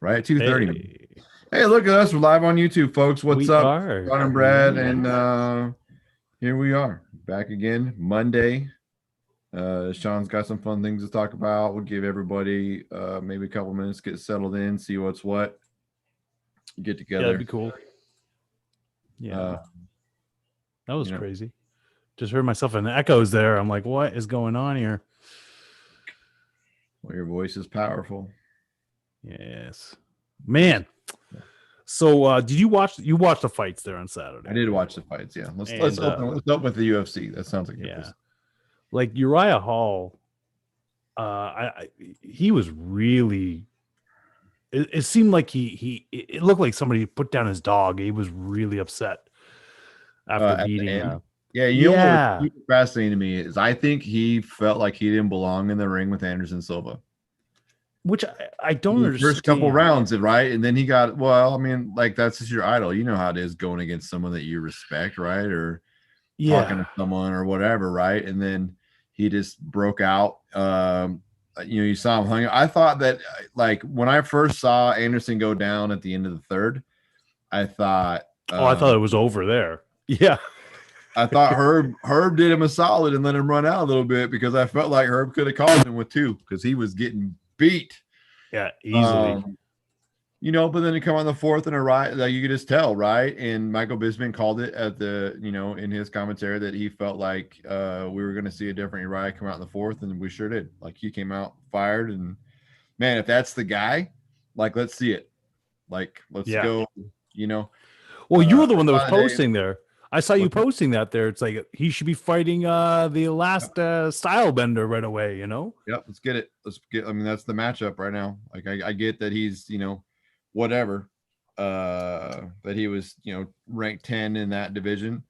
right at 2:30. Hey, Hey, look at us. We're live on YouTube, folks. What's we up? are. John and Brad, and here we are back again Monday. Sean's got some fun things to talk about. We'll give everybody maybe a couple minutes to get settled in, see what's what, get Yeah, together. that'd be cool. Yeah, that was crazy. Just heard myself in the echoes there. I'm like, what is going on here? Well, your voice is powerful. Yes, man. So, did you watch the fights there on Saturday? I did watch the fights. Yeah, let's open with the UFC. That sounds like like Uriah Hall. He was really. It seemed like it looked like somebody put down his dog. He was really upset after beating. Know what's fascinating to me is I think he felt like he didn't belong in the ring with Anderson Silva. Which I don't understand. First couple rounds, right? And then he got, well, I mean, like that's just your idol. You know how it is going against someone that you respect, right? Or talking to someone or whatever, right? And then he just broke out. You saw him hung. I thought that, like, when I first saw Anderson go down at the end of the third, I thought, I thought it was over there. Yeah. I thought Herb did him a solid and let him run out a little bit because I felt like Herb could have called him with two because he was getting beat. Yeah, easily. But then to come on the fourth and a right, like you could just tell, right? And Michael Bisping called it at the, in his commentary that he felt like we were going to see a different Uriah come out in the fourth, and we sure did. Like he came out fired, and man, if that's the guy, like let's see it. Like let's go. Well, you were the one that was posting there. I saw you posting that there. It's like he should be fighting the last style bender right away, Yep, let's get it. I mean, that's the matchup right now. Like I get that he's, whatever. That he was, ranked 10 in that division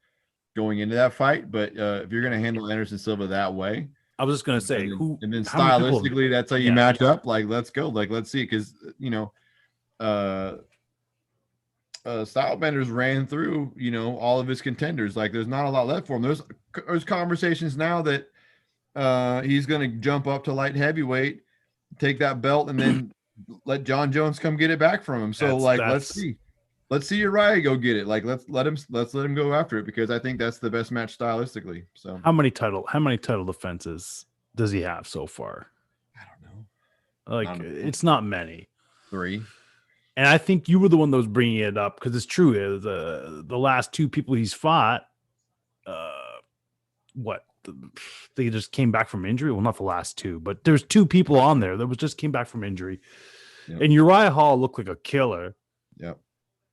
going into that fight. But if you're gonna handle Anderson Silva that way, I was just gonna say and then stylistically, that's how you match up. Like, let's go. Like, let's see, because Stylebenders ran through, all of his contenders. Like, there's not a lot left for him. There's conversations now that he's going to jump up to light heavyweight, take that belt, and then let John Jones come get it back from him. So, let's see Uriah go get it. Like, let's let him go after it because I think that's the best match stylistically. So, how many title defenses does he have so far? I don't know. Like, it's not many. 3. And I think you were the one that was bringing it up because it's true. The last 2 people he's fought, they just came back from injury. Well, not the last 2, but there's 2 people on there that just came back from injury. Yep. And Uriah Hall looked like a killer. Yep.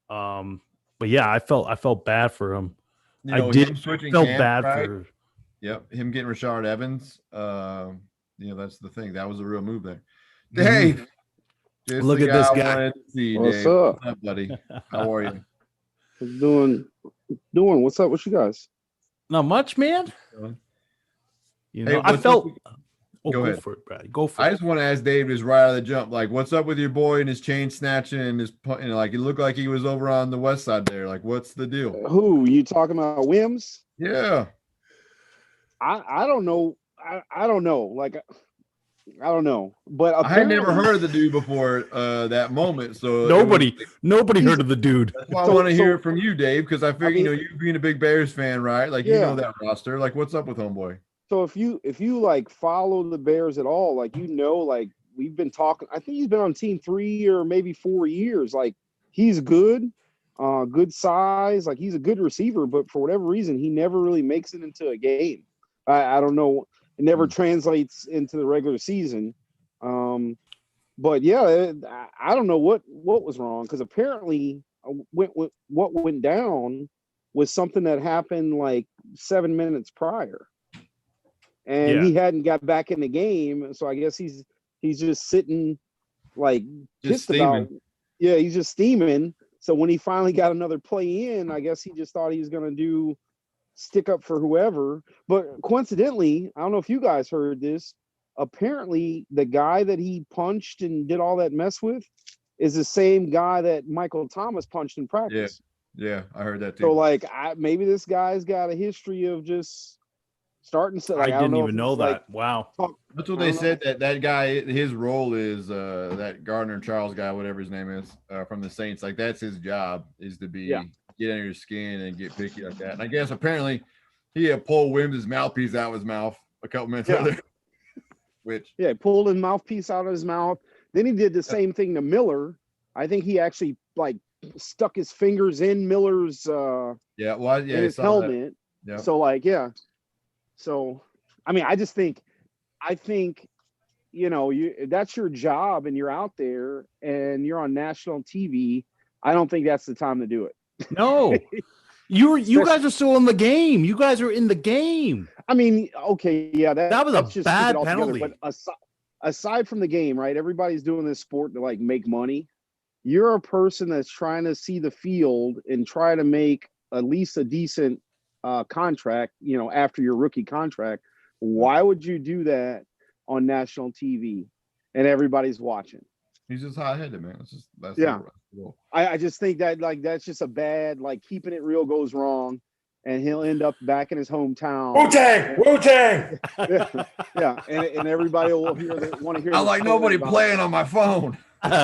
But yeah, I felt bad for him. Felt bad for. Yep, him getting Rashard Evans. That's the thing. That was a real move there. Dave. Look at this guy. What's up? What's up, buddy? How are you? Doing? What's up with you guys? Not much, man. I felt. Go ahead. For it, Brad. Go for it. I just want to ask Dave, just right out of the jump, like, what's up with your boy and his chain snatching and his, like, it looked like he was over on the west side there. Like, what's the deal? Who you talking about? Wims? Yeah. I don't know. I don't know. Like, I don't know, but I had never heard of the dude before that moment. So nobody heard of the dude. That's why I want to hear it from you, Dave, because I figure you being a big Bears fan, right? Like you know that roster. Like, what's up with homeboy? So if you like follow the Bears at all, like like we've been talking. I think he's been on team 3 or maybe 4 years. Like he's good, good size. Like he's a good receiver, but for whatever reason, he never really makes it into a game. I don't know. It never translates into the regular season. But yeah, I don't know what was wrong because apparently what went down was something that happened like 7 minutes prior, and he hadn't got back in the game. So I guess he's just sitting like just steaming. He's just steaming. So when he finally got another play in, I guess he just thought he was going to stick up for whoever. But coincidentally, I don't know if you guys heard this, apparently the guy that he punched and did all that mess with is the same guy that Michael Thomas punched in practice. Yeah, I heard that too. So like maybe this guy's got a history of just Starting to like I didn't even know that. Wow. That's what they said. That guy, his role is that Gardner Charles guy, whatever his name is, from the Saints. Like that's his job is to be get under your skin and get picky like that. And I guess apparently he had pulled Wims' mouthpiece out of his mouth a couple minutes earlier. Which pulled his mouthpiece out of his mouth. Then he did the same thing to Miller. I think he actually like stuck his fingers in Miller's in his helmet. Yeah. So like So I mean I think that's your job and you're out there and you're on national TV. I don't think that's the time to do it. No. You guys are still in the game. You guys are in the game. I mean, okay, yeah, that was that's a bad penalty. But aside from the game, right? Everybody's doing this sport to like make money. You're a person that's trying to see the field and try to make at least a decent contract, after your rookie contract. Why would you do that on national TV and everybody's watching? He's just hot-headed, man. I just think that that's just a bad keeping it real goes wrong, and he'll end up back in his hometown. Wu-Tang. Yeah, and everybody will want to hear. I like nobody playing on my phone. But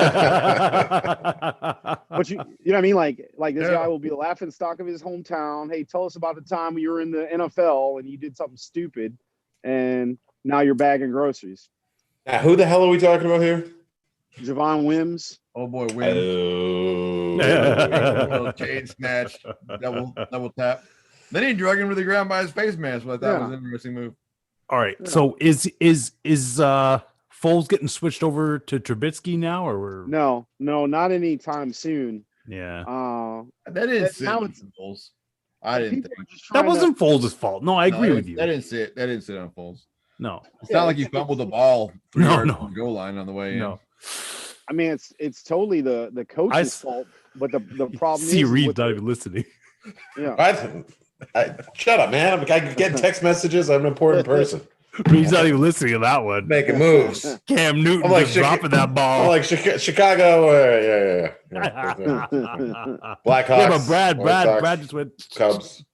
you know what I mean? Like this guy will be the laughing stock of his hometown. Hey, tell us about the time when you were in the NFL and you did something stupid, and now you're bagging groceries. Now, who the hell are we talking about here? Javon Wims. Oh boy, Wims. Chain snatch, double tap. Then he drug him to the ground by his face mask. Well, that was an interesting move. All right. Yeah. So is Foles getting switched over to Trubisky now, or no, not anytime soon. Yeah. That is Foles. I didn't think that wasn't Foles' fault. No, I agree with you. That didn't sit on Foles. No, it's not like he fumbled the ball 3 yards from the goal line on the way in. No. I mean, it's totally the coach's fault, but the problem is Reed's not even listening. Yeah. Shut up, man. I get text messages. I'm an important person. He's not even listening to that one. Making moves. Cam Newton just dropping that ball. I'm like Chicago. Blackhawks. Yeah, but Brad just went Cubs.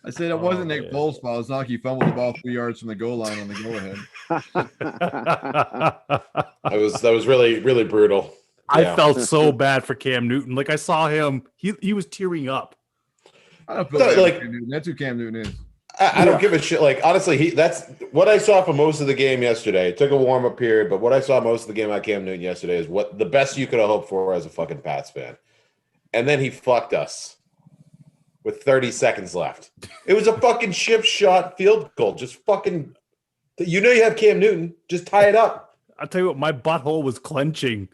I said it wasn't Nick Foles' fault. It's not like he fumbled the ball 3 yards from the goal line on the go-ahead. That was really, really brutal. I felt so bad for Cam Newton. Like I saw him, he was tearing up. I don't feel like Cam Newton. That's who Cam Newton is. I don't give a shit. Like honestly, that's what I saw for most of the game yesterday. It took a warm-up period, but what I saw most of the game about Cam Newton yesterday is what the best you could have hoped for as a fucking Pats fan. And then he fucked us with 30 seconds left. It was a fucking chip shot field goal. Just fucking, you have Cam Newton. Just tie it up. I'll tell you what, my butthole was clenching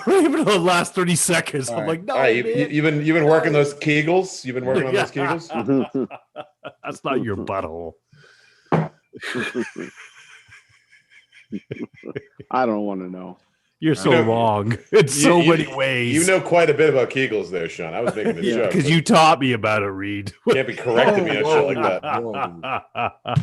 even the last 30 seconds. I'm like, no, you've been working those Kegels. You've been working on those Kegels. That's not your butthole. I don't want to know. You're so wrong. In so many ways. You know quite a bit about Kegels there, Sean. I was making a joke. Because you taught me about it, Reed. You can't be correcting me on shit like that.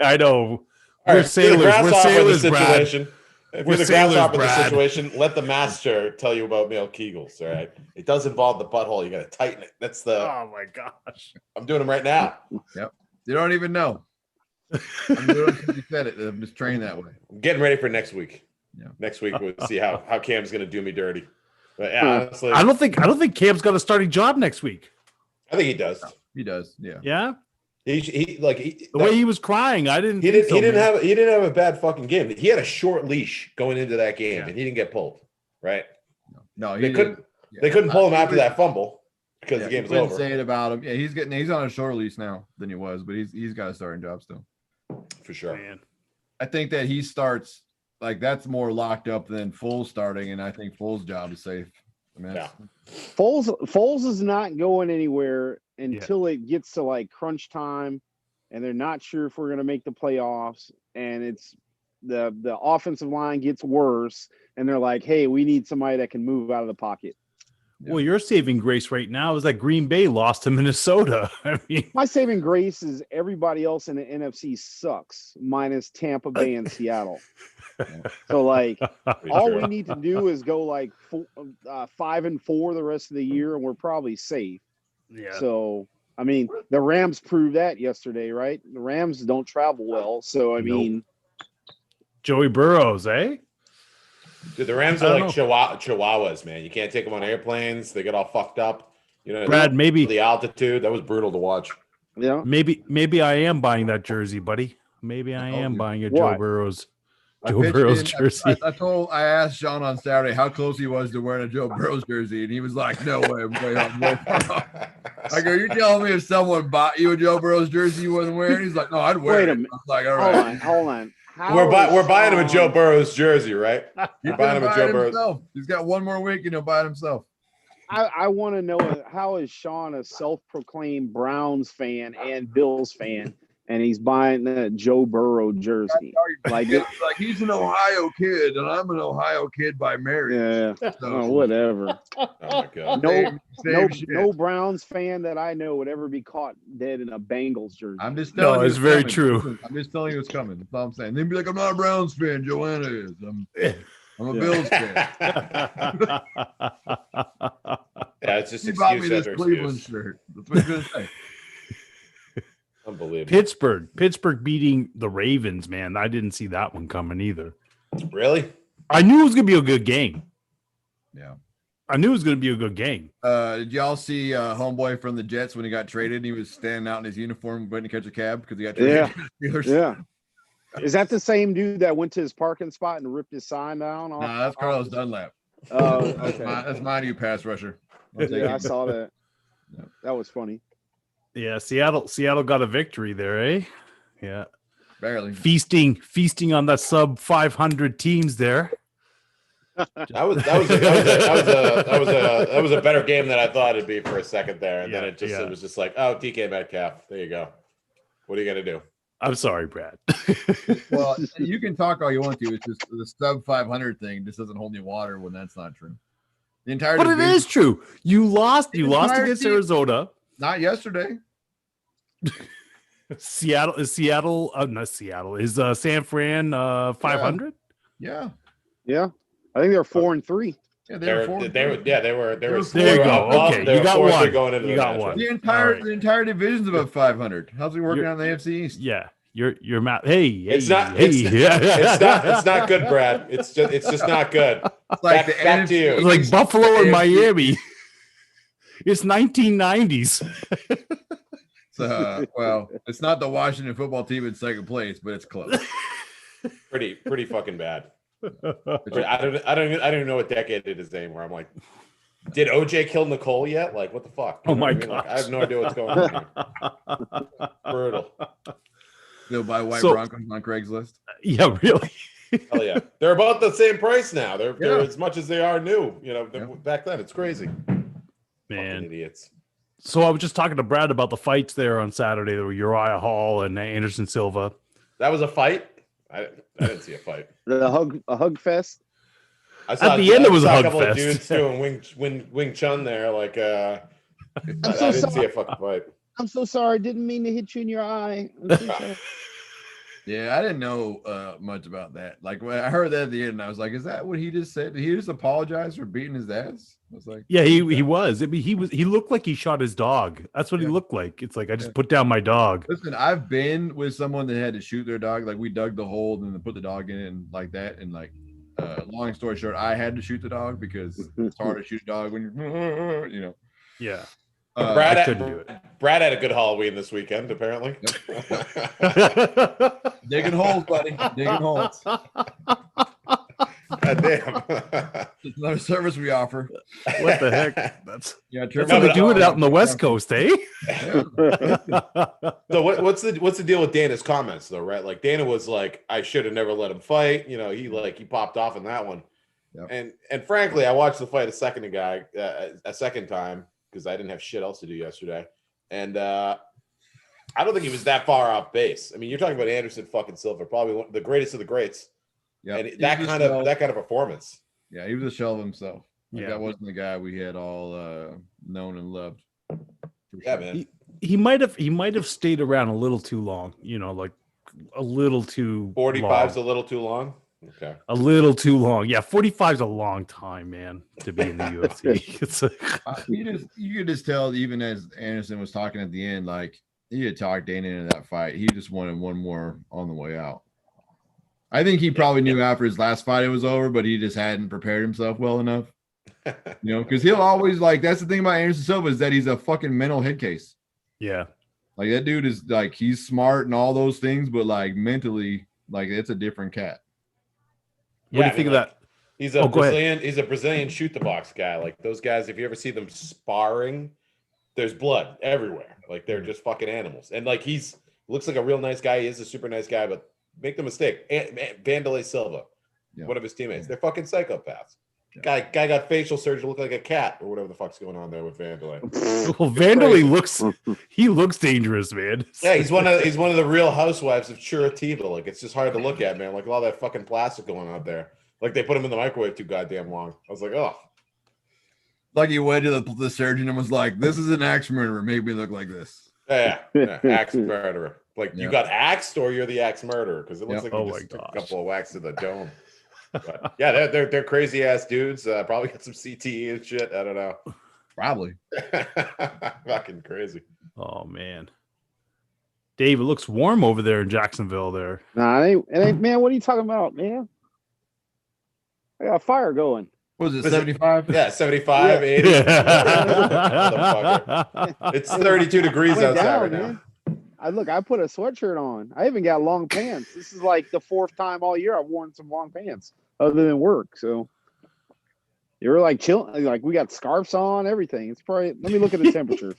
I know. We're sailors. We're sailors, Brad. If you're the grasshopper in the situation, let the master tell you about male Kegels, all right? It does involve the butthole. You got to tighten it. That's the... Oh, my gosh. I'm doing them right now. Yep. You don't even know. I'm doing it because you said it. I'm just trained that way. I'm getting ready for next week. Yeah. Next week we'll see how Cam's going to do me dirty. But yeah, honestly, I don't think Cam's got a starting job next week. I think he does. He does. Yeah. Yeah. The way he was crying, I didn't. He didn't have a bad fucking game. He had a short leash going into that game, and he didn't get pulled. Right? No, they couldn't pull him after that fumble because the game's over. Say it about him. Yeah, he's on a shorter leash now than he was, but he's got a starting job still. For sure. Man. I think that he starts. Like that's more locked up than Foles starting, and I think Foles' job is safe. I mean, Foles is not going anywhere until it gets to like crunch time, and they're not sure if we're going to make the playoffs, and it's the offensive line gets worse, and they're like, "Hey, we need somebody that can move out of the pocket." Well, your saving grace right now is that Green Bay lost to Minnesota. I mean, my saving grace is everybody else in the NFC sucks, minus Tampa Bay and Seattle. So, like, all we need to do is go like 5-4 the rest of the year, and we're probably safe. Yeah. So, I mean, the Rams proved that yesterday, right? The Rams don't travel well, so I mean, Joey Burrows, eh? Dude, the Rams are like chihuahuas, man. You can't take them on airplanes. They get all fucked up. You know, Brad, maybe the altitude, that was brutal to watch. yeah. Maybe I am buying that jersey, buddy. Maybe I am buying a Joe Burrows jersey. I asked Sean on Saturday how close he was to wearing a Joe Burrows jersey, and he was like, "No way, I'm way off." I go, "You're telling me if someone bought you a Joe Burrows jersey you wasn't wearing?" He's like, "No, I'd wear it." I was like, "All right, hold on. We're buying him a Joe Burrows jersey, right? You're buying him a Joe Burrows. He's got one more week, and he'll buy it himself." I want to know, how is Sean a self-proclaimed Browns fan and Bills fan, and he's buying that Joe Burrow jersey? Like he's an Ohio kid, and I'm an Ohio kid by marriage. Yeah, so, whatever. Oh my God. No Browns fan that I know would ever be caught dead in a Bengals jersey. I'm just telling you, it's very true. I'm just telling you what's coming. That's all I'm saying. They'd be like, "I'm not a Browns fan. Joanna is. I'm a Bills fan." Yeah, it's just he bought me excuse this after Cleveland excuse. shirt. That's what he's gonna say. Unbelievable. Pittsburgh beating the Ravens, man. I didn't see that one coming either. Really? I knew it was gonna be a good game. Yeah. I knew it was gonna be a good game. Did y'all see homeboy from the Jets when he got traded? He was standing out in his uniform waiting to catch a cab because he got traded. Yeah. Is that the same dude that went to his parking spot and ripped his sign down? No, that's Carlos Dunlap. Oh, okay. That's my new pass rusher. Yeah, I saw that. Yeah. That was funny. Yeah, Seattle got a victory there, eh? Yeah, barely feasting on the sub 500 teams there. That was a better game than I thought it'd be for a second there, and then it was just like, oh, DK Metcalf, there you go. What are you gonna do? I'm sorry, Brad. Well, you can talk all you want to. It's just the sub 500 thing just doesn't hold any water when that's not true. The entire but division, it is true. You lost against Arizona. Not yesterday. Seattle is San Fran 500? Yeah. I think they're 4-3. Yeah, they were. There you go. Okay, you got one. Going into you got one. The entire division's above 500. How's it working on the AFC East? Yeah, you're Matt. Hey, it's not good, Brad. It's just not good. It's like back to you. It's like Buffalo and Miami. It's 1990s. Well, it's not the Washington football team in second place, but it's close. Pretty fucking bad. I don't even know what decade it is anymore. I'm like, did OJ kill Nicole yet? Like, what the fuck? Oh my god! Like, I have no idea what's going on here. Brutal. They'll buy white Broncos on Craigslist. Yeah, really. Hell yeah, they're about the same price now. They're as much as they are new. You know, back then it's crazy. Man, fucking idiots. So I was just talking to Brad about the fights there on Saturday. There were Uriah Hall and Anderson Silva. That was a fight. I didn't see a fight. A hug fest. At the end, it was a hug fest. Dudes doing Wing Chun there. Like, I didn't see a fucking fight. I'm so sorry. Didn't mean to hit you in your eye. Yeah, I didn't know much about that. Like when I heard that at the end, I was like, "Is that what he just said? Did he just apologize for beating his ass?" I was like, "Yeah, he was. I mean, he looked like he shot his dog. That's what he looked like. It's like I just put down my dog." Listen, I've been with someone that had to shoot their dog. Like we dug the hole and then put the dog in and like that. And like, long story short, I had to shoot the dog because it's hard to shoot a dog when you're, you know. Yeah. Brad couldn't do it. Brad had a good Halloween this weekend, apparently. Yep. Digging holes, buddy. Digging holes. God damn. It's another service we offer. What the heck? That's how they do it out in the West Coast, eh? Yeah. So what's the deal with Dana's comments though, right? Like Dana was like, I should have never let him fight. You know, he popped off in that one. Yep. And frankly, I watched the fight a second time because I didn't have shit else to do yesterday. And I don't think he was that far off base. I mean, you're talking about Anderson fucking Silva, probably one of the greatest of the greats. Yeah, and that kind of performance. Yeah, he was a shell of himself. Like, yeah, that wasn't the guy we had all known and loved. Yeah, man. He might have stayed around a little too long. You know, like a little too. 45's a little too long. Okay. A little too long. Yeah, 45 is a long time, man, to be in the UFC. It's you could just tell, even as Anderson was talking at the end, like he had talked Dana into that fight. He just wanted one more on the way out. I think he probably knew after his last fight it was over, but he just hadn't prepared himself well enough. Because he'll always that's the thing about Anderson Silva is that he's a fucking mental head case. Yeah. Like that dude is he's smart and all those things, but mentally, it's a different cat. What do you think of that? He's a Brazilian. He's a Brazilian shoot the box guy. Like those guys, if you ever see them sparring, there's blood everywhere. Like they're just fucking animals. And he's looks like a real nice guy. He is a super nice guy, but make the mistake. Vanderlei Silva, one of his teammates, they're fucking psychopaths. Yeah. Guy got facial surgery, look like a cat or whatever the fuck's going on there with Vanderlei. Well, Vanderlei looks dangerous, man. Yeah, he's one of the Real Housewives of Curitiba. Like it's just hard to look at, man. Like all that fucking plastic going out there. Like they put him in the microwave too goddamn long. I was like, oh. Like he went to the surgeon and was like, "This is an axe murderer. Make me look like this." Yeah, axe murderer. Like you got axed or you're the axe murderer because it looks like you just took a couple of whacks to the dome. But yeah, they're crazy ass dudes. Probably got some CTE and shit. I don't know. Probably. Fucking crazy. Oh man, Dave, it looks warm over there in Jacksonville. There. Nah, it ain't. Man, what are you talking about, man? I got a fire going. What was it, 75? Yeah, 75, 80. It's 32 degrees outside right now. I put a sweatshirt on. I even got long pants. This is like the fourth time all year I've worn some long pants other than work. So you were chilling. Like we got scarves on, everything. It's probably, let me look at the temperature.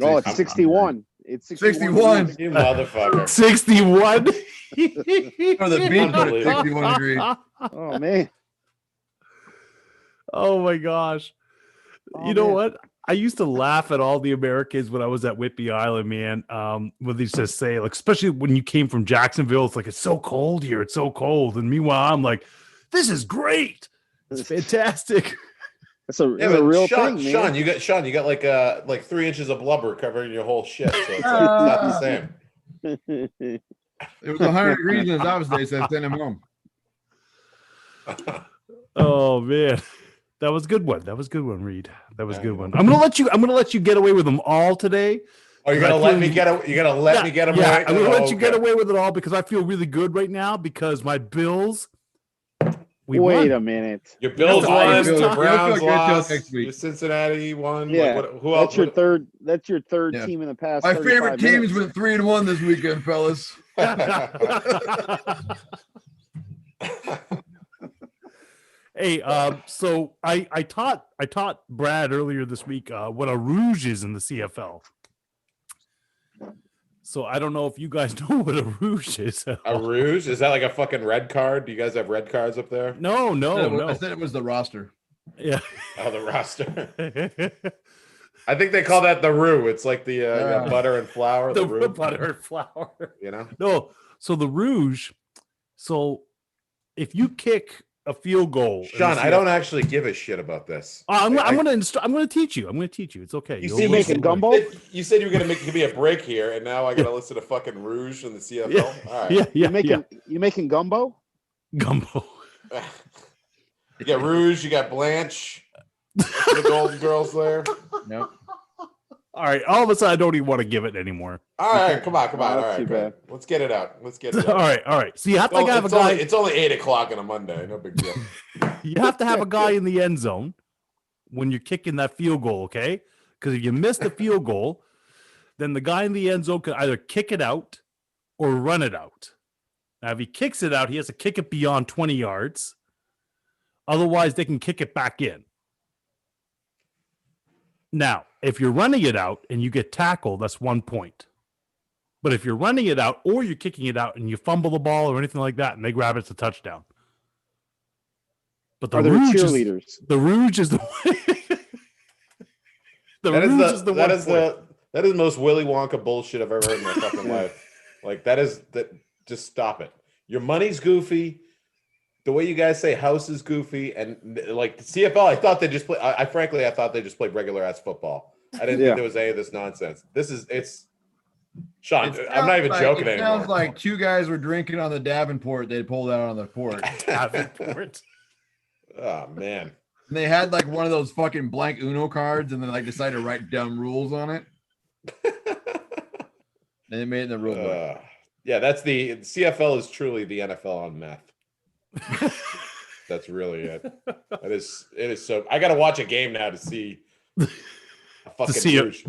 Oh, it's 61. It's 61. You motherfucker. 61. Or the beach put it 61 degrees. Oh man. Oh my gosh. You know what? I used to laugh at all the Americans when I was at Whidbey Island, man. When they just say, especially when you came from Jacksonville, it's so cold here. It's so cold. And meanwhile, I'm like, this is great. It's fantastic. It's a real thing, man. You got like 3 inches of blubber covering your whole shit. So it's not the same. It was 100 degrees in his office day, so I sent him home. Oh man. That was a good one. Reed. That was a good one. I'm gonna let you get away with them all today. Oh, you're gonna let me get them right? I'm gonna let you get away with it all because I feel really good right now because my Bills. Wait a minute. Your Bills won. Your Browns lost. Your Cincinnati won. Yeah, who else? That's your third team in the past. My favorite teams went 3-1 this weekend, fellas. Hey, so I taught Brad earlier this week what a rouge is in the CFL. So I don't know if you guys know what a rouge is. A rouge? Is that like a fucking red card? Do you guys have red cards up there? No. I said it was the roster. Yeah. Oh, the roster. I think they call that the roux. It's like the butter and flour. The roux. Butter and flour. You know? No. So the rouge. So if you kick a field goal, Sean, I don't actually give a shit about this. I'm gonna teach you. It's okay. You see making gumbo? You said you were gonna give me a break here, and now I gotta listen to fucking rouge in the CFL. Yeah. All right. You making gumbo? Gumbo. You got rouge. You got Blanche. The Golden Girls there. Yep. All right. All of a sudden, I don't even want to give it anymore. All right. Come on. Oh, All right. Good. Let's get it out. All right. So you have to have a guy. It's only 8:00 on a Monday. No big deal. You have to have a guy in the end zone when you're kicking that field goal, okay? Because if you miss the field goal, then the guy in the end zone can either kick it out or run it out. Now, if he kicks it out, he has to kick it beyond 20 yards. Otherwise, they can kick it back in. Now, if you're running it out and you get tackled, that's 1 point. But if you're running it out or you're kicking it out and you fumble the ball or anything like that and they grab it, it's a touchdown. But the rouge cheerleaders. The rouge is the That is the most Willy Wonka bullshit I've ever heard in my fucking life. Like just stop it. Your money's goofy. The way you guys say house is goofy, and like the CFL, I thought they just play. I thought they just played regular ass football. I didn't think there was any of this nonsense. Sean, I'm not even joking it anymore. sounds like two guys were drinking on the Davenport. They pulled out on the porch. Davenport. Oh man. And they had like one of those fucking blank Uno cards, and then like decided to write dumb rules on it. And they made it in the rule book. Yeah, that's the CFL is truly the NFL on meth. That's really it. It is so. I got to watch a game now to see a fucking Rouge.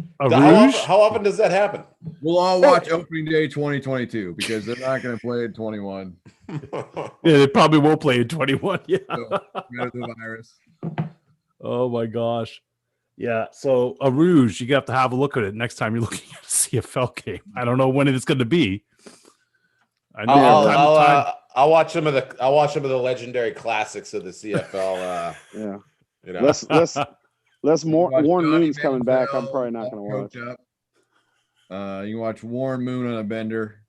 How often does that happen? We'll all watch opening day 2022 because they're not going to play in 21. Yeah, they probably won't play in 21. Yeah. So, the virus. Oh my gosh. Yeah. So a Rouge, you have to have a look at it next time you're looking at a CFL game. I don't know when it's going to be. I know I'll watch some of the legendary classics of the CFL. Yeah. You know. Less Warren Moon's coming back. I'm probably not going to watch. You can watch Warren Moon on a bender.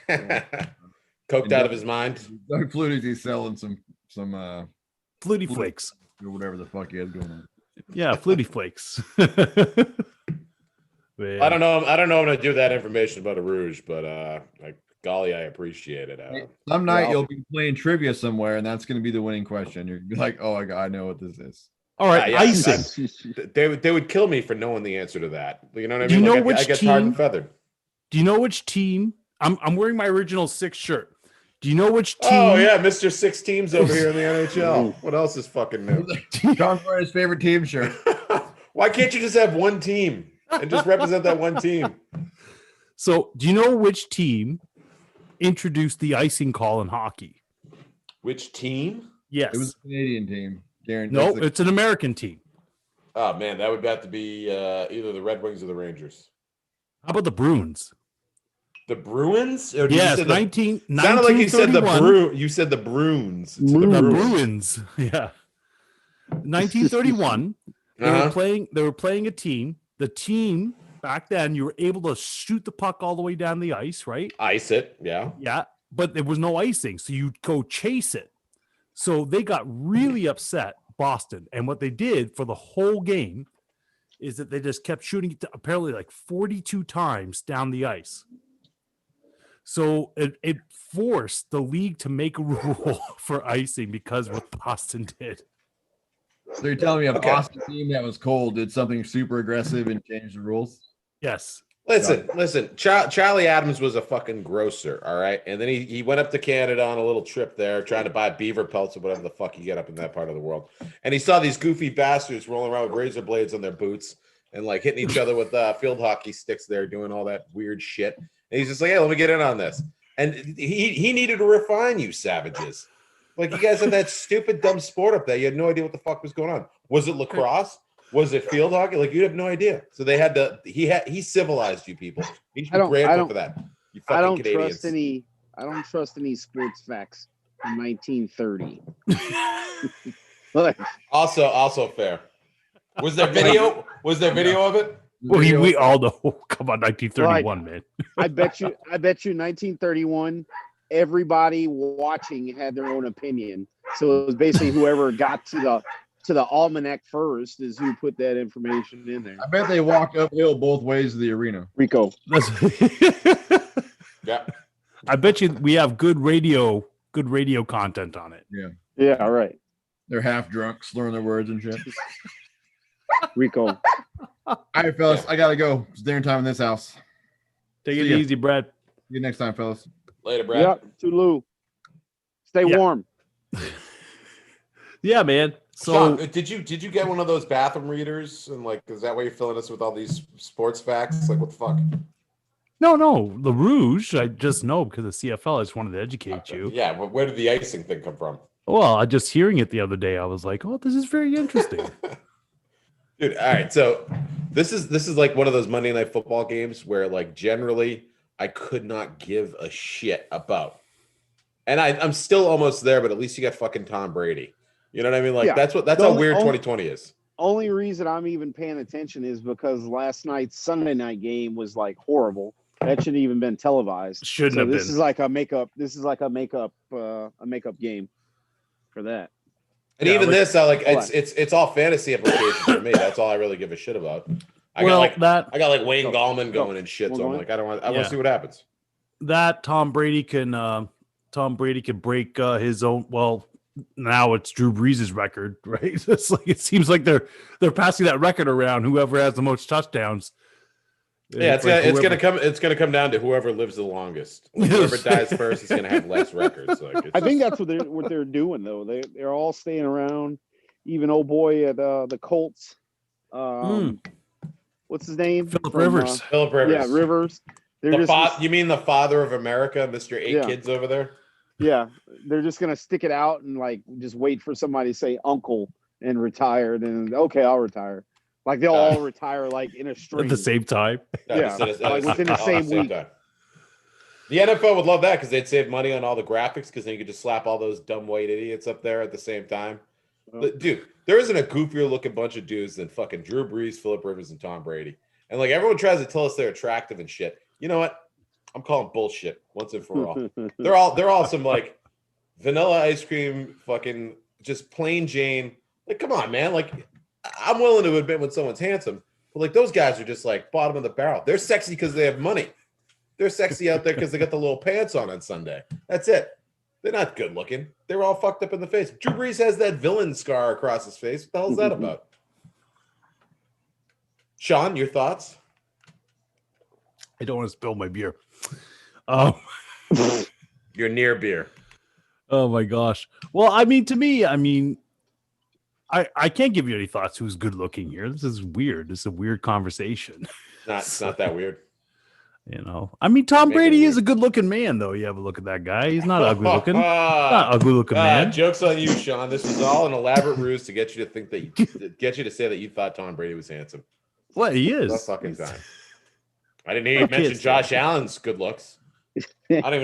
Coked out of his mind. Doug Flutie's selling some Flutie Flakes or whatever the fuck he has going on. Yeah, Flutie Flakes. I don't know. I don't know how to do that information about a Rouge, but golly, I appreciate it. Some night you'll be playing trivia somewhere, and that's going to be the winning question. You're like, oh, I know what this is. All right, icing. They would kill me for knowing the answer to that. You know what I mean? Do you know which I get team? tarred and feathered. Do you know which team? I'm wearing my original 6 shirt. Do you know which team? Oh yeah, Mr. 6 teams over here in the NHL. What else is fucking new? John's wearing his favorite team shirt. Why can't you just have one team and just represent that one team? So, do you know which team introduced the icing call in hockey? Which team? Yes. It was a Canadian team. No, it's an American team. Oh man, that would have to be either the Red Wings or the Rangers. How about the Bruins? The Bruins? Or yes, sounded like you said you said the Bruins. The Bruins. Yeah. 1931. They were playing a team. The team back then, you were able to shoot the puck all the way down the ice, right? Ice it, yeah. Yeah, but there was no icing, so you'd go chase it. So they got really upset, Boston. And what they did for the whole game is that they just kept shooting it apparently like 42 times down the ice. So it forced the league to make a rule for icing because of what Boston did. So you're telling me a Boston team that was cold did something super aggressive and changed the rules? Yes. Listen. Charlie Adams was a fucking grocer, all right? And then he went up to Canada on a little trip there trying to buy beaver pelts or whatever the fuck you get up in that part of the world. And he saw these goofy bastards rolling around with razor blades on their boots and like hitting each other with field hockey sticks there, doing all that weird shit. And he's just like, hey, let me get in on this. And he needed to refine you savages. Like, you guys had that stupid, dumb sport up there. You had no idea what the fuck was going on. Was it lacrosse? Was it field hockey? Like, you have no idea. So they had to. He civilized you people. He should be grateful for that. You fucking Canadians. I don't trust any sports facts from 1930. Also fair. Was there video? Was there video of it? Well, we all know. Come on, 1931, man. I bet you 1931. Everybody watching had their own opinion. So it was basically whoever got to the almanac first is who put that information in there. I bet they walked uphill both ways of the arena. Rico. Yeah. I bet you we have good radio content on it. Yeah. Yeah, all right. They're half drunk, slurring their words and shit. Rico. All right, fellas, I gotta go. It's dinner time in this house. Take it easy, Brad. See you next time, fellas. Later, Brad. Yep, Toodaloo. Stay warm. Yeah, man. So Sean, did you get one of those bathroom readers? And like, is that why you're filling us with all these sports facts? Like, what the fuck? No, the Rouge. I just know because of CFL. I just wanted to educate you. Yeah, but where did the icing thing come from? Well, I just hearing it the other day, I was like, oh, this is very interesting. Dude, all right. So this is like one of those Monday Night Football games where like generally I could not give a shit about. And I'm still almost there, but at least you got fucking Tom Brady. You know what I mean? Like that's how weird 2020 is. Only reason I'm even paying attention is because last night's Sunday night game was like horrible. That shouldn't even been televised. Shouldn't have been. This is like a makeup game for that. And even this, it's all fantasy implications for me. That's all I really give a shit about. I got like Wayne Gallman going and shit. So I'm like, I want to see what happens. That Tom Brady can break his own. Well, now it's Drew Brees' record, right? It's like it seems like they're passing that record around. Whoever has the most touchdowns. Yeah, it's gonna come down to whoever lives the longest. Like whoever dies first is gonna have less records. Like I think that's what they're doing though. They're all staying around. Even old boy at the Colts. What's his name? Philip Rivers. Philip Rivers. Yeah, Rivers. You mean the father of America, Mr. Eight Kids over there? Yeah, they're just gonna stick it out and like just wait for somebody to say uncle and retire. Then okay, I'll retire. Like they'll all retire like in a string at the same time. Yeah, like within the same week. Time. The NFL would love that because they'd save money on all the graphics because then you could just slap all those dumb white idiots up there at the same time. Dude, there isn't a goofier looking bunch of dudes than fucking Drew Brees, Philip Rivers, and Tom Brady. And like everyone tries to tell us they're attractive and shit. You know what? I'm calling bullshit once and for all. They're all some like vanilla ice cream, fucking just plain Jane. Like, come on, man. Like, I'm willing to admit when someone's handsome, but like those guys are just like bottom of the barrel. They're sexy because they have money. They're sexy out there because they got the little pants on Sunday. That's it. They're not good looking. They're all fucked up in the face. Drew Brees has that villain scar across his face. What the hell's that about? Sean, your thoughts? I don't want to spill my beer. Your near beer. Oh my gosh. Well, I mean, to me, I can't give you any thoughts who's good looking here. This is weird. This is a weird conversation. It's not that weird. You know, I mean, Tom Brady is a good looking man, though. You have a look at that guy. He's not ugly looking. Not ugly looking man. Joke's on you, Sean. This was all an elaborate ruse to get you to think that get you to say that you thought Tom Brady was handsome. What he is. That fucking time. I didn't hear you mention Josh Allen's good looks. I don't even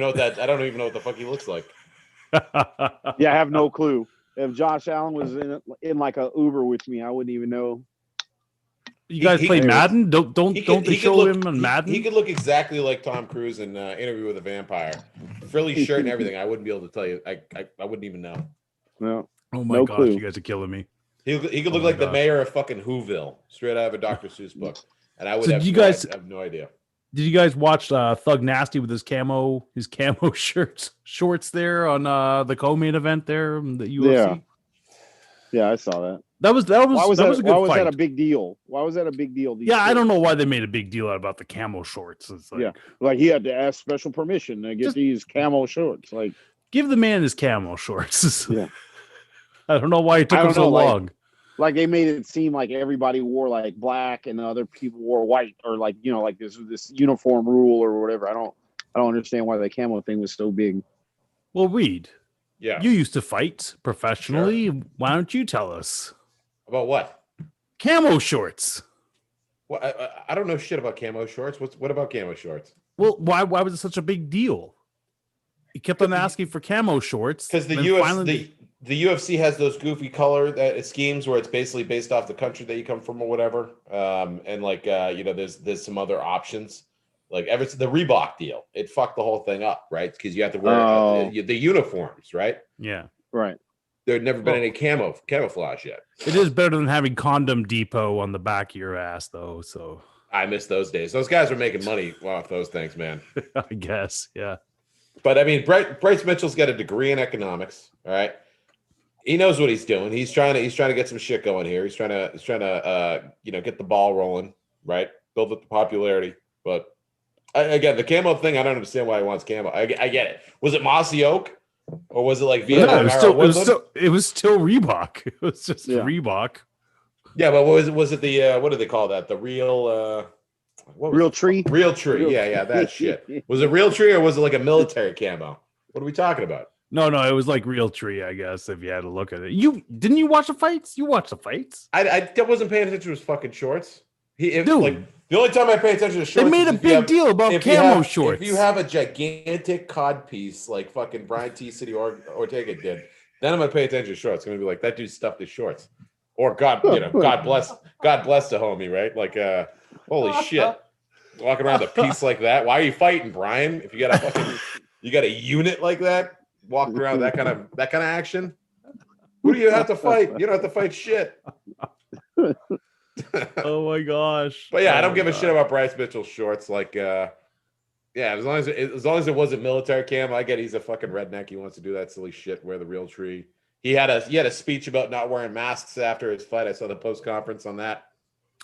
know what the fuck he looks like. Yeah, I have no clue. If Josh Allen was in like a Uber with me, I wouldn't even know. You guys play Madden? Don't they show him on Madden? He could look exactly like Tom Cruise in Interview with a Vampire. Frilly shirt and everything. I wouldn't be able to tell you. I wouldn't even know. No. Oh my gosh, you guys are killing me. He could look like the mayor of fucking Whoville, straight out of a Dr. Seuss book. And I would have no idea. Did you guys watch Thug Nasty with his camo shorts there on the co-main event there in the UFC? Yeah, I saw that. That was a good fight. Why was that a big deal? Why was that a big deal? I don't know why they made a big deal about the camo shorts. It's like, like he had to ask special permission to get these camo shorts. Like, give the man his camo shorts. Yeah, I don't know why it took him so long. Like they made it seem like everybody wore like black and the other people wore white, or like like this uniform rule or whatever. I don't understand why the camo thing was so big. Well, Reed, you used to fight professionally. Sure. Why don't you tell us about what camo shorts? Well, I don't know shit about camo shorts. What about camo shorts? Well, why was it such a big deal? He kept on asking for camo shorts because the UFC has those goofy color schemes where it's basically based off the country that you come from or whatever. And like, there's some other options. Like the Reebok deal, it fucked the whole thing up, right? Because you have to wear the uniforms, right? Yeah. Right. There had never been any camouflage yet. It is better than having Condom Depot on the back of your ass, though. So I miss those days. Those guys were making money off those things, man. I guess, yeah. But I mean, Bryce Mitchell's got a degree in economics, all right? He knows what he's doing. He's trying to get some shit going here. He's trying to get the ball rolling, right? Build up the popularity. But again, the camo thing, I don't understand why he wants camo. I get it. Was it Mossy Oak, or was it like Vietnam? It was still Reebok. It was just Reebok. Yeah, but was it the what do they call that? The real real tree? Real tree. Yeah, that shit. Was it real tree or was it like a military camo? What are we talking about? No, it was like real tree, I guess, if you had to look at it. Didn't you watch the fights? You watched the fights? I wasn't paying attention to his fucking shorts. Like the only time I pay attention to shorts, they made a big deal about camo shorts. If you have a gigantic cod piece like fucking Brian T. City Ortega did, then I'm gonna pay attention to shorts. I'm gonna be like, that dude stuffed his shorts. Or God bless the homie, right? Like holy shit. Walking around a piece like that. Why are you fighting, Brian? If you got a unit like that, walking around that kind of action. Who do you have to fight? You don't have to fight shit. Oh my gosh. But yeah, Oh I don't my give a God. shit about Bryce Mitchell's shorts. Like, yeah, as long as it wasn't military cam, I get he's a fucking redneck. He wants to do that silly shit. Wear the real tree. He had a speech about not wearing masks after his fight. I saw the post conference on that.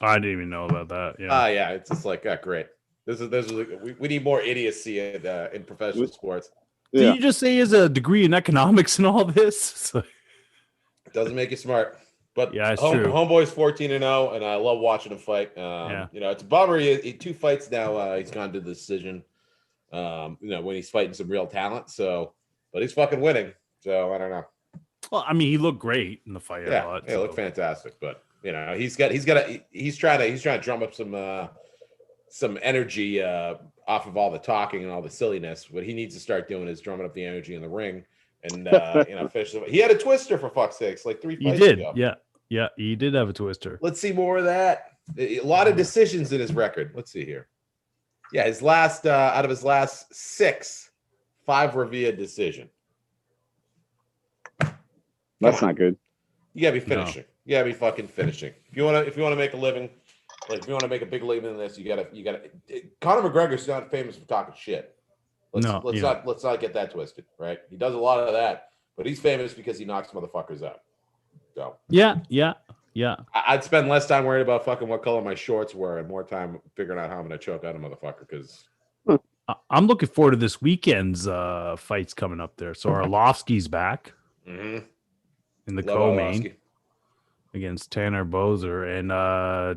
I didn't even know about that. Yeah. Yeah, it's just like, great. This is like, we need more idiocy in professional sports. Did Yeah. you just say he has a degree in economics and all this? It doesn't make you smart. But Yeah, it's true. Homeboy's 14-0, and I love watching him fight. Yeah. You know, it's a bummer. He 2 fights now. He's gone to the decision. You know, when he's fighting some real talent. So, but he's fucking winning. So I don't know. Well, I mean, he looked great in the fight. I Yeah, thought, he looked fantastic. But you know, he's trying to drum up some energy off of all the talking and all the silliness. What he needs to start doing is drumming up the energy in the ring. And you know, finish. He had a twister for fuck's sakes, like 3 fights ago. Yeah, he did have a twister. Let's see more of that. A lot of decisions in his record. Let's see here. Yeah, his last out of his last 6, 5 were via decision. That's not good. You gotta be finishing. You gotta be fucking finishing. If you wanna make a living, like if you wanna make a big living in this, you gotta. Conor McGregor's not famous for talking shit. Let's not get that twisted, right? He does a lot of that, but he's famous because he knocks motherfuckers out. So Yeah. I'd spend less time worried about fucking what color my shorts were and more time figuring out how I'm gonna choke out a motherfucker. Because I'm looking forward to this weekend's fights coming up there. So Arlovsky's back in the co-main against Tanner Bozer and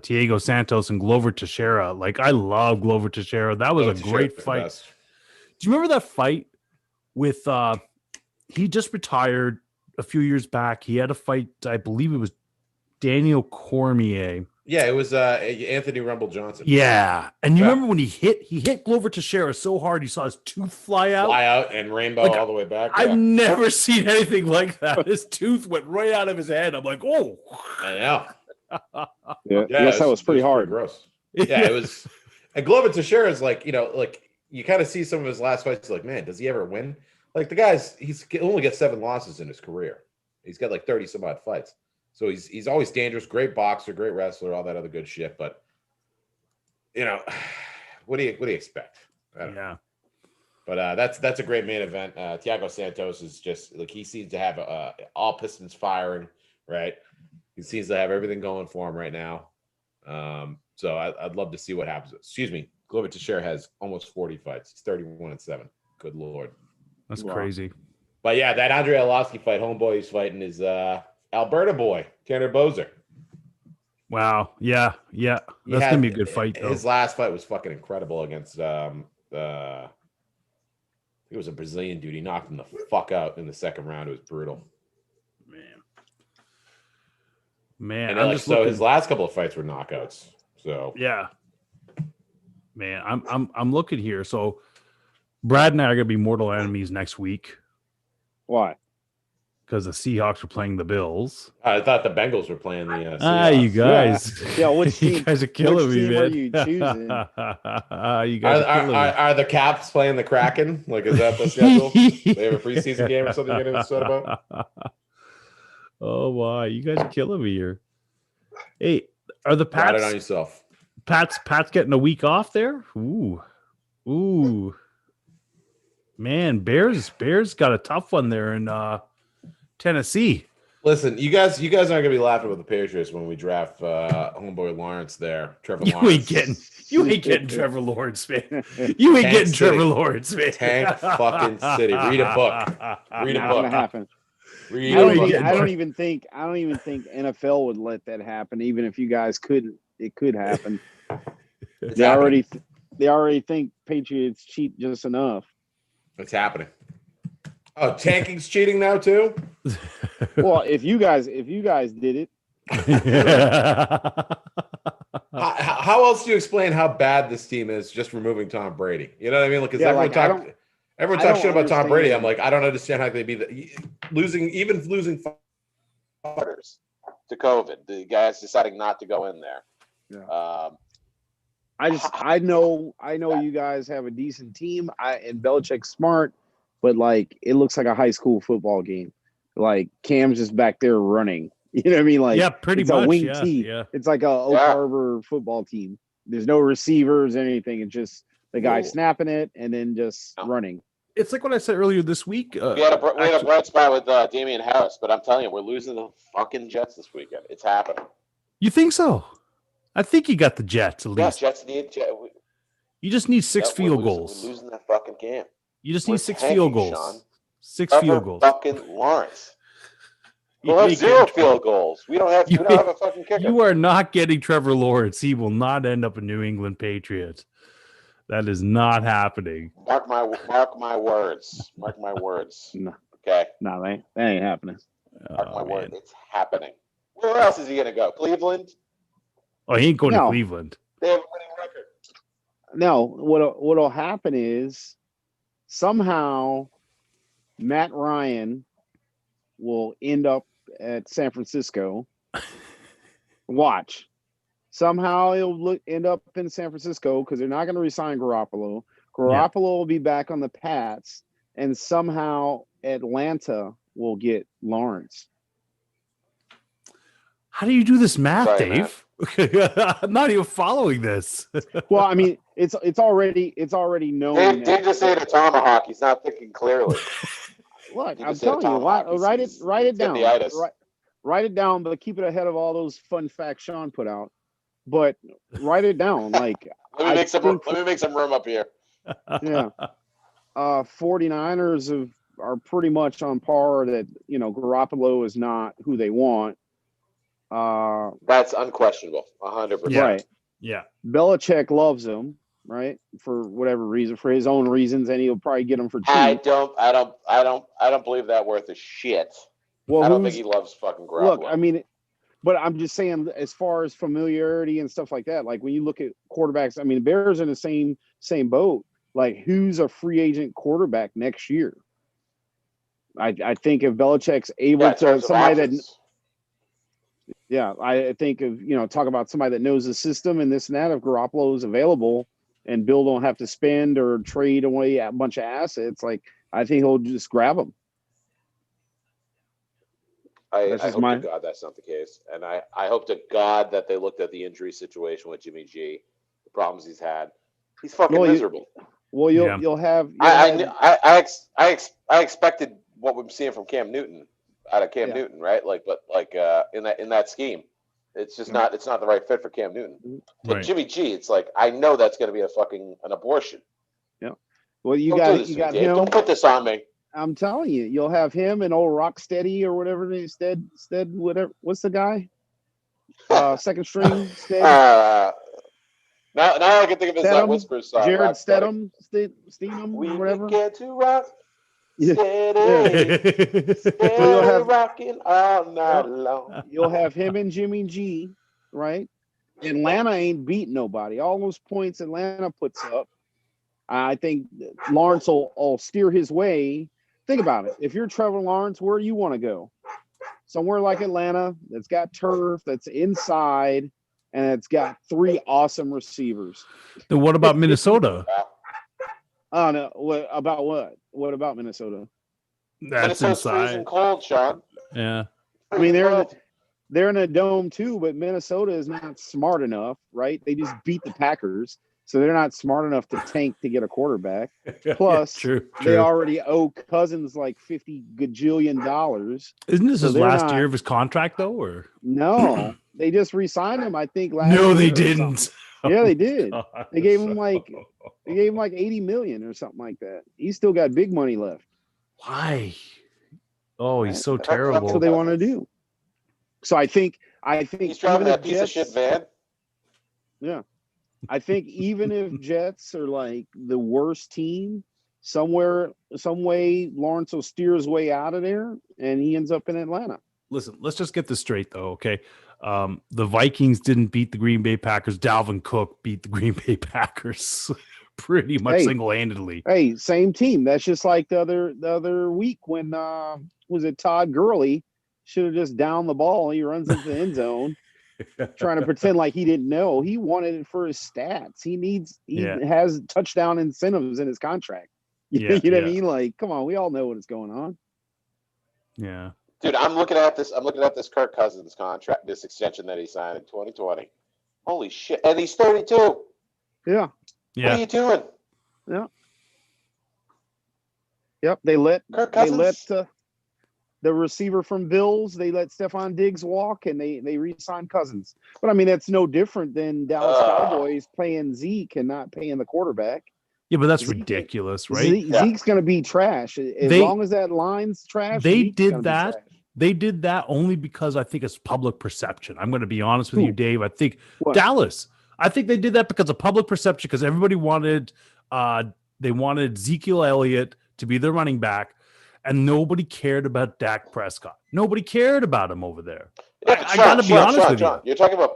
Thiago Santos and Glover Teixeira. Like, I love Glover Teixeira. That was a great fight. Do you remember that fight with he just retired a few years back? He had a fight, I believe it was Daniel Cormier. Yeah, it was Anthony Rumble Johnson. Yeah. And you remember when he hit Glover Teixeira so hard he saw his tooth fly out and rainbow all the way back. Yeah. I've never seen anything like that. His tooth went right out of his head. I'm like, oh. I know. Yeah, yes, that was pretty hard. Pretty gross. Yeah, it was. And Glover Teixeira is like, you know, like you kind of see some of his last fights. Like, man, does he ever win? Like the guy's, he's only got 7 losses in his career. He's got like 30 some odd fights. So he's always dangerous, great boxer, great wrestler, all that other good shit. But you know, what do you expect? I don't know. But that's a great main event. Thiago Santos is just like, he seems to have all pistons firing, right? He seems to have everything going for him right now. So I'd love to see what happens. Excuse me, Glover Teixeira has almost 40 fights. He's 31-7. Good Lord, that's crazy. But yeah, that Andrei Arlovsky fight, homeboy he's fighting is Alberta boy, Tanner Bozer. Wow. Yeah. That's gonna be a good fight, though. His last fight was fucking incredible against it was a Brazilian dude. He knocked him the fuck out in the second round. It was brutal. Man. And like, so his last couple of fights were knockouts. So yeah. Man, I'm looking here. So Brad and I are gonna be mortal enemies next week. Why? Because the Seahawks are playing the Bills. I thought the Bengals were playing the Seahawks. You guys. Yeah, which team? You guys are killing me, man. Are you choosing? You guys are the Caps playing the Kraken? Like, is that the schedule? They have a preseason game or something you're getting upset about? Oh my, you guys are killing me here. Hey, are the Pats? Got it on yourself. Pat's getting a week off there? Ooh. Man, Bears got a tough one there in Tennessee. Listen, you guys aren't gonna be laughing about the Patriots when we draft homeboy Lawrence there. Trevor Lawrence. You ain't getting Trevor Lawrence, man. You ain't getting Trevor Lawrence, man. Tank fucking City. Read a book. Read a book. Not gonna happen. I don't even think NFL would let that happen. Even if you guys couldn't, it could happen. They already think Patriots cheat just enough. It's happening. Oh, tanking's cheating now too? Well, if you guys did it. How else do you explain how bad this team is just removing Tom Brady? You know what I mean? Because everyone talks shit about Tom Brady. I'm like, I don't understand how they be losing fighters to COVID. The guys deciding not to go in there. Yeah. I know you guys have a decent team. And Belichick's smart, but like it looks like a high school football game. Like Cam's just back there running. You know what I mean? Like, yeah, pretty it's much. a wing Yeah, T. yeah. It's like a Oak Harbor football team. There's no receivers, anything. It's just the guy snapping it and then just running. It's like what I said earlier this week. We had a bright spot with Damian Harris, but I'm telling you, we're losing the fucking Jets this weekend. It's happening. You think so? I think you got the Jets at least. Yeah, Jets need. You just need six field goals. We're losing that fucking game. You just need 6 field goals. Sean. 6 field goals. Fucking Lawrence. We'll have 0 field goals. We don't have a fucking kicker. You are not getting Trevor Lawrence. He will not end up a New England Patriot. That is not happening. Mark my words. Mark my words. No. Okay. No, that ain't happening. Mark my word. It's happening. Where else is he gonna go? Cleveland? Oh, he ain't going to Cleveland. They have a winning record. No, what'll happen is somehow Matt Ryan will end up at San Francisco. Watch. Somehow he'll end up in San Francisco because they're not going to resign Garoppolo. Garoppolo will be back on the Pats, and somehow Atlanta will get Lawrence. How do you do this math, Dave? I'm not even following this. Well, I mean, it's already known. Dave just said a tomahawk. He's not thinking clearly. Look, I'm telling you, write it down. Write it down, but keep it ahead of all those fun facts Sean put out. But write it down. Like let me make some room up here. Yeah. 49ers are pretty much on par that, Garoppolo is not who they want. That's unquestionable. 100%. Right. Yeah. Belichick loves him, right? For whatever reason, for his own reasons, and he'll probably get him for cheap. I don't believe that worth a shit. Well, I don't think he loves fucking Garoppolo. Look, I mean, but I'm just saying, as far as familiarity and stuff like that, like when you look at quarterbacks, I mean, the Bears are in the same boat. Like, who's a free agent quarterback next year? I think if Belichick's able to somebody that, I think of talk about somebody that knows the system and this and that. If Garoppolo is available and Bill don't have to spend or trade away a bunch of assets, like I think he'll just grab them. I hope to God that's not the case, and I hope to God that they looked at the injury situation with Jimmy G, the problems he's had. He's fucking miserable. You'll have. I expected what we're seeing from Cam Newton out of Cam Newton, right? In that scheme, it's just not. It's not the right fit for Cam Newton. Right. Jimmy G, it's like I know that's going to be an abortion. Yeah. Well, you got him. Don't put this on me. I'm telling you, you'll have him and old Rocksteady or whatever it is, Stead, whatever. What's the guy? Second string, Stead. Now I can think of his that Whispers song. Jared Stedham, whatever. Get to rock. Yeah. Steady, So you'll have rocking all night long. You'll have him and Jimmy G, right? Atlanta ain't beating nobody. All those points Atlanta puts up, I think Lawrence will steer his way. Think about it. If you're Trevor Lawrence, where do you want to go? Somewhere like Atlanta that's got turf, that's inside, and it's got 3 awesome receivers. Then what about Minnesota? Oh no! What about what? What about Minnesota? That's Minnesota's inside. freezing cold, Sean. Yeah. I mean, they're in a dome too, but Minnesota is not smart enough, right? They just beat the Packers. So they're not smart enough to tank to get a quarterback. Plus, true. They already owe Cousins like $50 gajillion. Isn't this his last year of his contract, though? Or no, they just re-signed him. I think last. No, year they didn't. Yeah, they did. They gave him like $80 million or something like that. He's still got big money left. Why? Oh, he's so terrible. That's what they want to do. So I think he's driving that piece of shit van. Yeah. I think even if Jets are like the worst team, some way Lawrence will steer his way out of there and he ends up in Atlanta. Listen, let's just get this straight though, okay? The Vikings didn't beat the Green Bay Packers. Dalvin Cook beat the Green Bay Packers pretty much single-handedly. Hey, same team. That's just like the other week when was it Todd Gurley should have just downed the ball. He runs into the end zone. Trying to pretend like he didn't know. He wanted it for his stats. He has touchdown incentives in his contract. You know what I mean? Like, come on, we all know what is going on. Yeah. Dude, I'm looking at this Kirk Cousins contract, this extension that he signed in 2020. Holy shit! And he's 32. Yeah. What are you doing? Yeah. Yep. They let Kirk Cousins? The receiver from Bills, they let Stephon Diggs walk, and they re-signed Cousins. But I mean, that's no different than Dallas Cowboys paying Zeke and not paying the quarterback. Yeah, but that's ridiculous, right? Zeke's going to be trash as long as that line's trash. They Zeke's did that. They did that only because I think it's public perception. I'm going to be honest with you, Dave. I think Dallas. I think they did that because of public perception, because everybody wanted they wanted Ezekiel Elliott to be their running back, and nobody cared about Dak Prescott. Nobody cared about him over there. Yeah, I got to be honest with you. You're talking about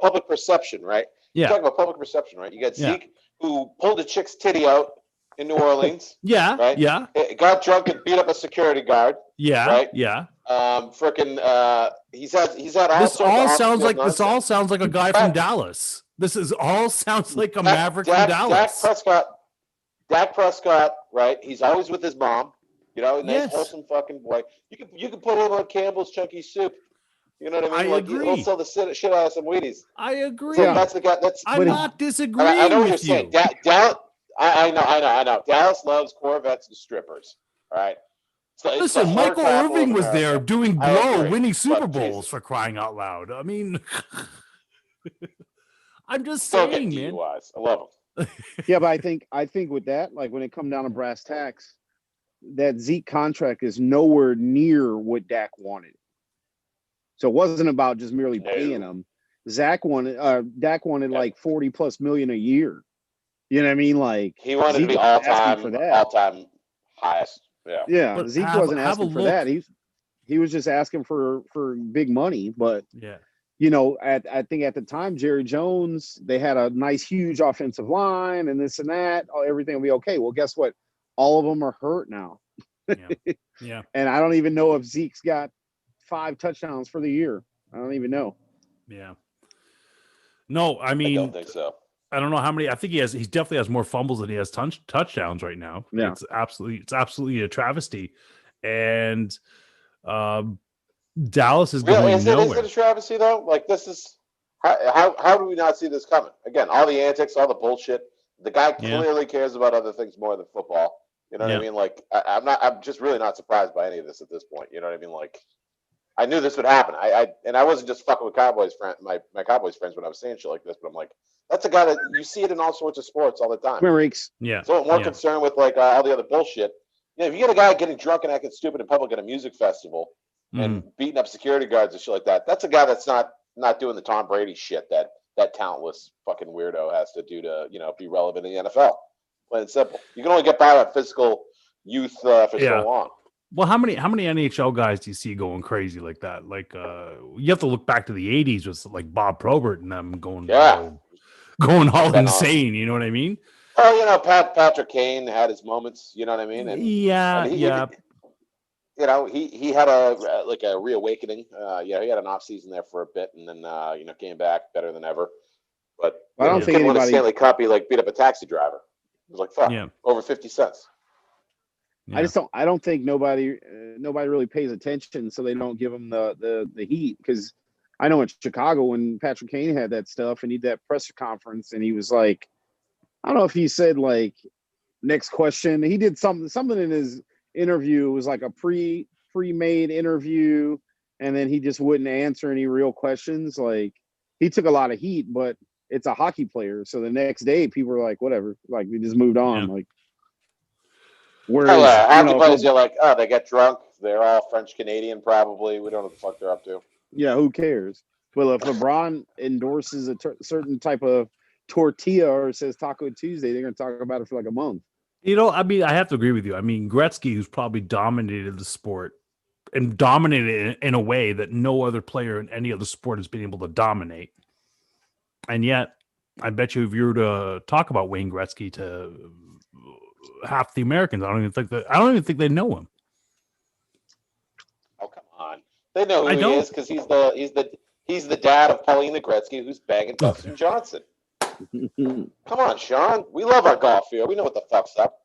public perception, right? Yeah. You're talking about public perception, right? You got Zeke who pulled a chick's titty out in New Orleans. Yeah. Right? Yeah. Got drunk and beat up a security guard. Yeah. Right? Yeah. He's had all this all sounds like nonsense. This all sounds like a guy from Dallas. This is all sounds like a Maverick from Dallas. Dak Prescott, right? He's always with his mom. You know, nice wholesome fucking boy. You can put him on Campbell's Chunky Soup. You know what I mean? Agree. He'll sell the shit out of some Wheaties. I agree. So that's the guy. I'm not disagreeing I know what with you're you. saying. I know. Dallas loves Corvettes and strippers. All right. Listen, Michael Irving was there doing blow, winning Super Bowls Jesus. for crying out loud. I mean, I'm just Still saying, get man. DUIs. I love them. Yeah, but I think with that, like when it come down to brass tacks, that Zeke contract is nowhere near what Dak wanted. So it wasn't about just merely paying him. Dak wanted like $40+ million a year. You know what I mean? Like he wanted Zeke to be all time highest. Yeah. Yeah. But Zeke wasn't asking for that. He was just asking for big money. But you know, I think at the time, Jerry Jones, they had a nice, huge offensive line and this and that. Everything will be okay. Well, guess what? All of them are hurt now. Yeah. And I don't even know if Zeke's got 5 touchdowns for the year. I don't even know. Yeah. No, I mean, I don't think so. I don't know how many. I think he definitely has more fumbles than he has touchdowns right now. Yeah. It's absolutely a travesty. And Dallas is going nowhere. Is it a travesty though? Like this is how do we not see this coming? Again, all the antics, all the bullshit. The guy clearly cares about other things more than football. You know what I mean? Like I'm just really not surprised by any of this at this point. You know what I mean? Like I knew this would happen. I wasn't just fucking with Cowboys my Cowboys friends when I was saying shit like this, but I'm like, that's a guy that you see it in all sorts of sports all the time. Yeah. So I'm more concerned with like all the other bullshit. You know, if you get a guy getting drunk and acting stupid in public at a music festival and beating up security guards and shit like that, that's a guy that's not doing the Tom Brady shit that talentless fucking weirdo has to do to, you know, be relevant in the NFL. Plain and simple. You can only get by on physical youth for so long. Well, how many NHL guys do you see going crazy like that? Like you have to look back to the 80s with like Bob Probert and them going all insane. You know what I mean? Oh, you know, Patrick Kane had his moments. You know what I mean? And, he you know, he had a reawakening. He had an off season there for a bit, and then you know, came back better than ever. But I don't think anybody Stanley Cup, he like beat up a taxi driver. It was like fuck, over 50 cents. Yeah. I don't think nobody really pays attention, so they don't give him the heat. Because I know in Chicago when Patrick Kane had that stuff and he did that press conference and he was like, I don't know if he said like next question. He did something in his interview. It was like a pre-made interview, and then he just wouldn't answer any real questions. Like he took a lot of heat, but it's a hockey player, so the next day people were like, whatever, like they just moved on. Like. Whereas, hockey players are like, they get drunk. They're all French Canadian, probably. We don't know what the fuck they're up to. Yeah, who cares? Well, if LeBron endorses a certain type of tortilla or says Taco Tuesday, they're going to talk about it for like a month. You know, I mean, I have to agree with you. I mean, Gretzky, who's probably dominated the sport and dominated it in a way that no other player in any other sport has been able to dominate. And yet, I bet you if you were to talk about Wayne Gretzky to half the Americans, I don't even think they know him. Oh, come on. They know who he is because he's the dad of Paulina Gretzky, who's banging Dustin Johnson. Come on, Sean. We love our golf field. We know what the fuck's up.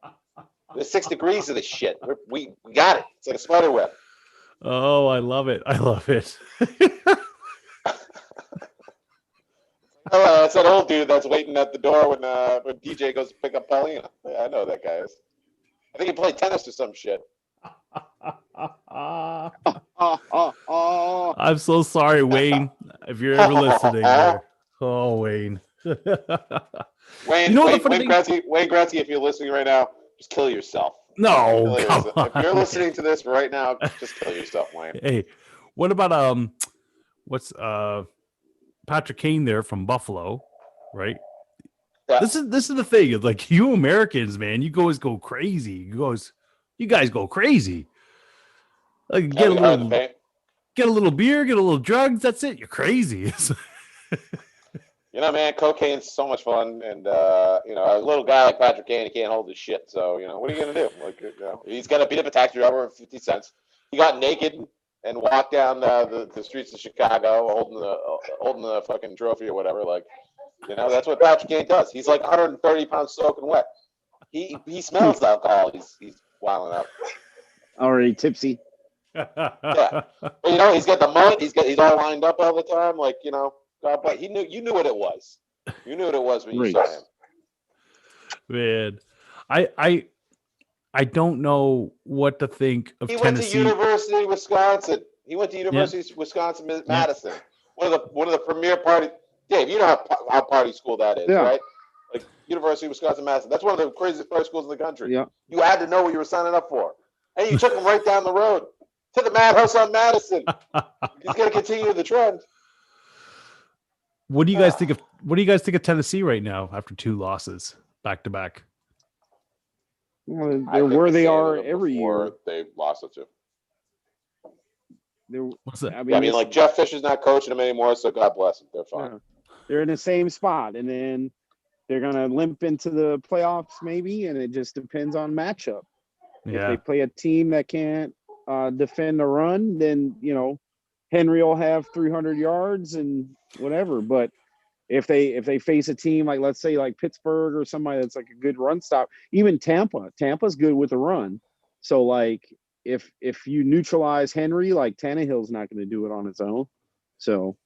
There's 6 degrees of this shit. We got it. It's like a spider web. Oh, I love it. I love it. Oh, it's that old dude that's waiting at the door when DJ goes to pick up Paulina. Yeah, I know who that guy is. I think he played tennis or some shit. I'm so sorry, Wayne, if you're ever listening there. Oh, Wayne. Wayne, You know Wayne, the funny Wayne thing? Gretzky, Wayne Gretzky, if you're listening right now, just kill yourself. No, Kill come yourself. on. If you're listening to this right now, just kill yourself, Wayne. Hey, what about what's Patrick Kane there from Buffalo, right? Yeah. This is the thing. It's like you Americans, man, you guys go crazy. You guys go crazy. Like get a little beer, get a little drugs. That's it. You're crazy. You know, man, cocaine's so much fun, and a little guy like Patrick Kane, he can't hold his shit. So, what are you gonna do? Like, he's gonna beat up a taxi driver for 50 cents. He got naked and walked down the streets of Chicago, holding the fucking trophy or whatever. Like, that's what Patrick Kane does. He's like 130 pounds soaking wet. He smells alcohol. He's wilding out. Already tipsy. Yeah, but, he's got the mullet. He's all lined up all the time. Like, God bless. You knew what it was. You knew what it was when you saw him. Man, I don't know what to think of Tennessee. Went to University of Wisconsin. He went to University of Wisconsin Madison. One of the premier party. Dave, you know how party school that is, right? Like University of Wisconsin Madison. That's one of the craziest party schools in the country. Yeah. You had to know what you were signing up for, and you took him right down the road to the Madhouse on Madison. He's going to continue the trend. What do you guys think of Tennessee right now after 2 losses back to back? Well, they're where they are every year. They lost it to. What's that? I mean, like Jeff Fisher's not coaching them anymore, so God bless them. They're fine. Yeah. They're in the same spot, and then they're gonna limp into the playoffs maybe, and it just depends on matchup. Yeah. If they play a team that can't defend the run, then Henry will have 300 yards and whatever. But if they face a team like, let's say, like Pittsburgh or somebody that's like a good run stop, even Tampa's good with the run. So like if you neutralize Henry, like Tannehill's not going to do it on its own. So,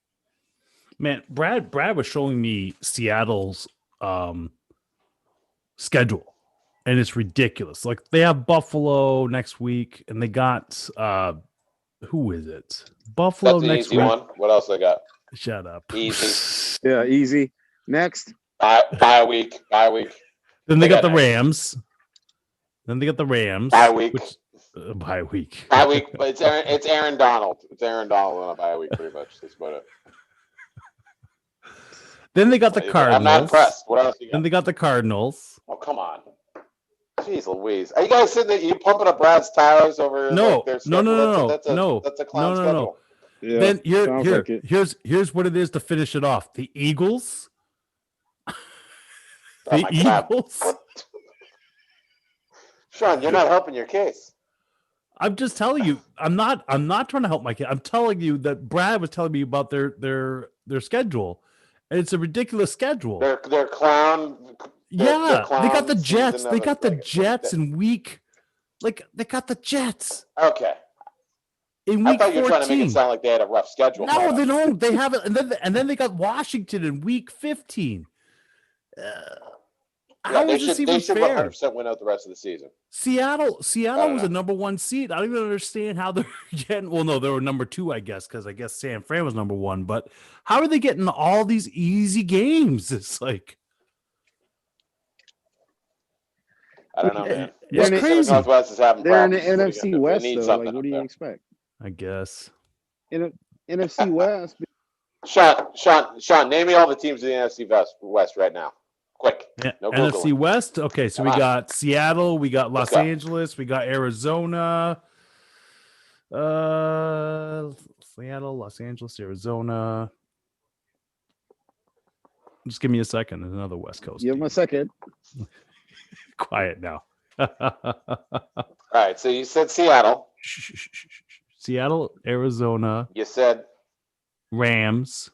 man, Brad was showing me Seattle's schedule, and it's ridiculous. Like they have Buffalo next week, and they got who is it? Buffalo next week. One. What else they got? Shut up. Easy. Yeah, easy. Next. Bye week. Then they got the Rams. Bye week. Bye week. Bye week. But it's Aaron Donald. It's Aaron Donald on a bye week, pretty much. That's about it. Then they got the Cardinals. I'm not impressed. What else you got? Then they got the Cardinals. Oh, come on. Jeez Louise. Are you guys sitting there? You pumping up Brad's tires over No. That's a clown schedule. No. Yeah, then here's what it is to finish it off. The Eagles. The Eagles. Sean, you're not helping your case. I'm just telling you. I'm not trying to help my case. I'm telling you that Brad was telling me about their schedule, and it's a ridiculous schedule. Their clown. They got the Jets. They got the Jets in week. Like they got the Jets. Okay. In week 14. I thought you were trying to make it sound like they had a rough schedule. No, they don't. They have it, and then they got Washington in week 15. How is this even fair? 100% win out the rest of the season. Seattle was a number 1 seed. I don't even understand how they're getting. Well, no, they were number 2, I guess, because I guess San Fran was number 1. But how are they getting all these easy games? It's like I don't know, man. It's crazy. Northwest is having They're in the problems. NFC West, though. Like, what do you expect? I guess. In NFC West. Sean, name me all the teams in the NFC West right now. Quick. Yeah, no NFC West. Okay, so we got Seattle, we got Los Angeles, we got Arizona. Seattle, Los Angeles, Arizona. Just give me a second. There's another West Coast. Give him a second. Quiet now. All right, so you said Seattle. Seattle, Arizona. You said Rams.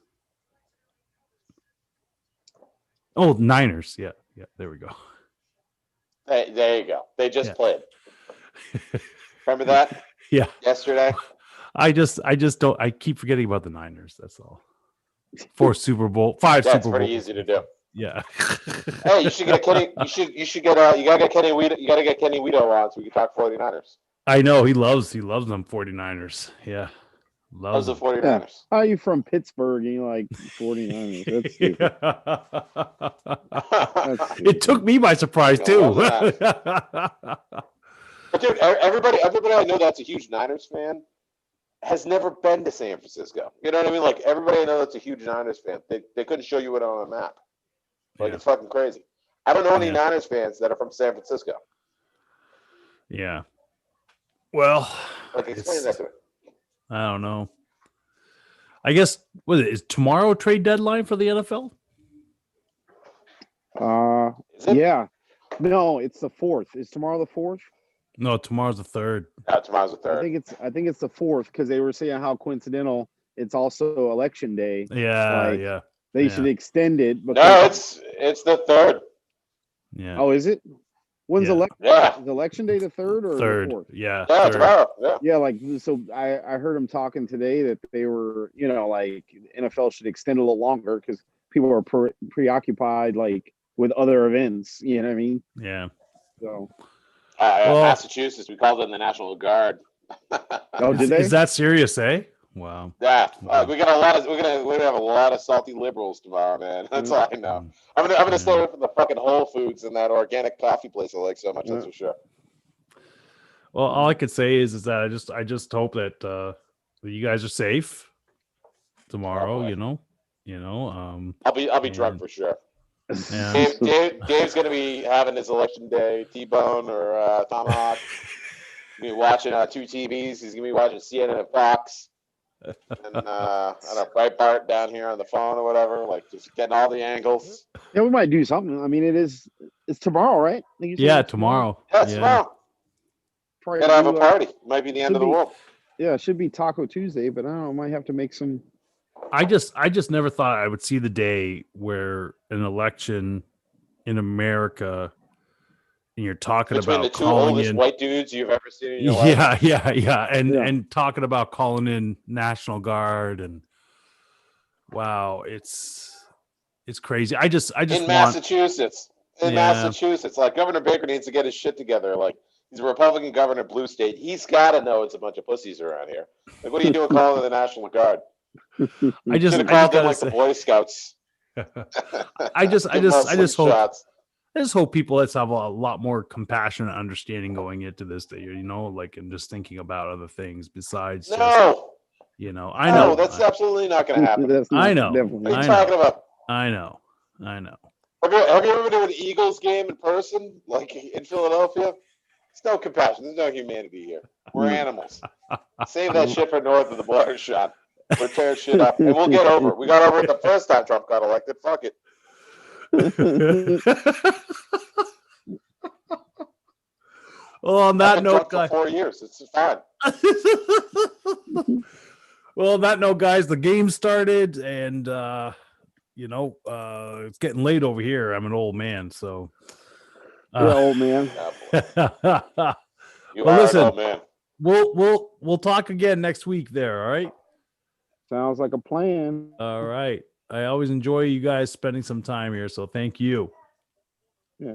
Oh, Niners. Yeah. There we go. Hey, there you go. They just played. Remember that? Yeah. Yesterday. I just don't. I keep forgetting about the Niners. That's all. 4 Super Bowl, 5 That's Super pretty Bowls. easy to do. Yeah. Hey, you should get Kenny. You should get. You gotta get Kenny Weedo. You gotta get Kenny Weedo on so we can talk 49ers. I know he loves them 49ers. Yeah. Loves Loves the them. 49ers. How are you from Pittsburgh and you like 49ers? That's stupid. That's stupid. It took me by surprise Yeah, too. love But dude, everybody I know that's a huge Niners fan has never been to San Francisco. You know what I mean? Like everybody I know that's a huge Niners fan. They couldn't show you it on a map. Like Yeah. it's fucking crazy. I don't know any Yeah. Niners fans that are from San Francisco. Yeah. Well, Like explain that to me. I don't know. I guess is tomorrow trade deadline for the NFL? Is it? Yeah. No, it's the 4th. Is tomorrow the 4th? No, tomorrow's the 3rd. Tomorrow's the I 3rd. think it's the 4th because they were saying how coincidental it's also election day. Yeah, Like, yeah. They Yeah. should extend it. No, it's the 3rd. Yeah. Oh, is it? When's Yeah. Yeah. is election day the 3rd or 3rd. the 4th? Yeah. Yeah, 3rd. tomorrow. Yeah. Yeah, like so I heard him talking today that they were, like NFL should extend a little longer because people are preoccupied like with other events. You know what I mean? Yeah. So Massachusetts, we called it the National Guard. oh, did they? Is that serious, eh? Wow. Yeah, Wow. we got a lot of we're gonna have a lot of salty liberals tomorrow, man. That's all I know. I'm gonna stay away from the fucking Whole Foods and that organic coffee place I like so much. That's for sure. Well, all I could say is that I just hope that you guys are safe tomorrow. Definitely. I'll be drunk for sure. Yeah. Dave's gonna be having his election day T-bone or tomahawk. He's gonna be watching 2 TVs. He's gonna be watching CNN and Fox. And I don't know, Breitbart down here on the phone or whatever, like just getting all the angles. Yeah, we might do something. I mean, it's tomorrow, right? I think you said Yeah, it's tomorrow. Yeah, it's tomorrow. Probably Gotta have a do, party. Might be the end of the world. Yeah, it should be Taco Tuesday, but I don't know. Might have to make some. I just never thought I would see the day where an election in America and you're talking Between about the 2 calling oldest in white dudes you've ever seen in your life. yeah and Yeah. and talking about calling in National Guard and wow, it's crazy. I just In want Massachusetts. Yeah. Massachusetts. Like Governor Baker needs to get his shit together. Like he's a Republican governor of blue state. He's gotta know it's a bunch of pussies around here. Like what are you doing calling the National Guard? I just Should have called them gotta like say, the Boy Scouts. I just Give them all hope slingshots. I just hope people let's have a lot more compassion and understanding going into this day, like and just thinking about other things besides just, No. I know No, that's absolutely not gonna happen. That's I know. definitely What are I you know. talking about? I know. Have you ever been to an Eagles game in person, like in Philadelphia? There's no compassion. There's no humanity here. We're animals. Save that shit for north of the border shot. We'll tear shit up, and we'll get over it. We got over it the first time Trump got elected. Fuck it. Well, on I've that been note, drunk for guys. 4 years. It's fine. Well, on that note, guys, the game started, and it's getting late over here. I'm an old man, so. yeah, old man. You Well, are listen. an old man. We'll talk again next week. There, all right. Sounds like a plan. All right. I always enjoy you guys spending some time here, so thank you.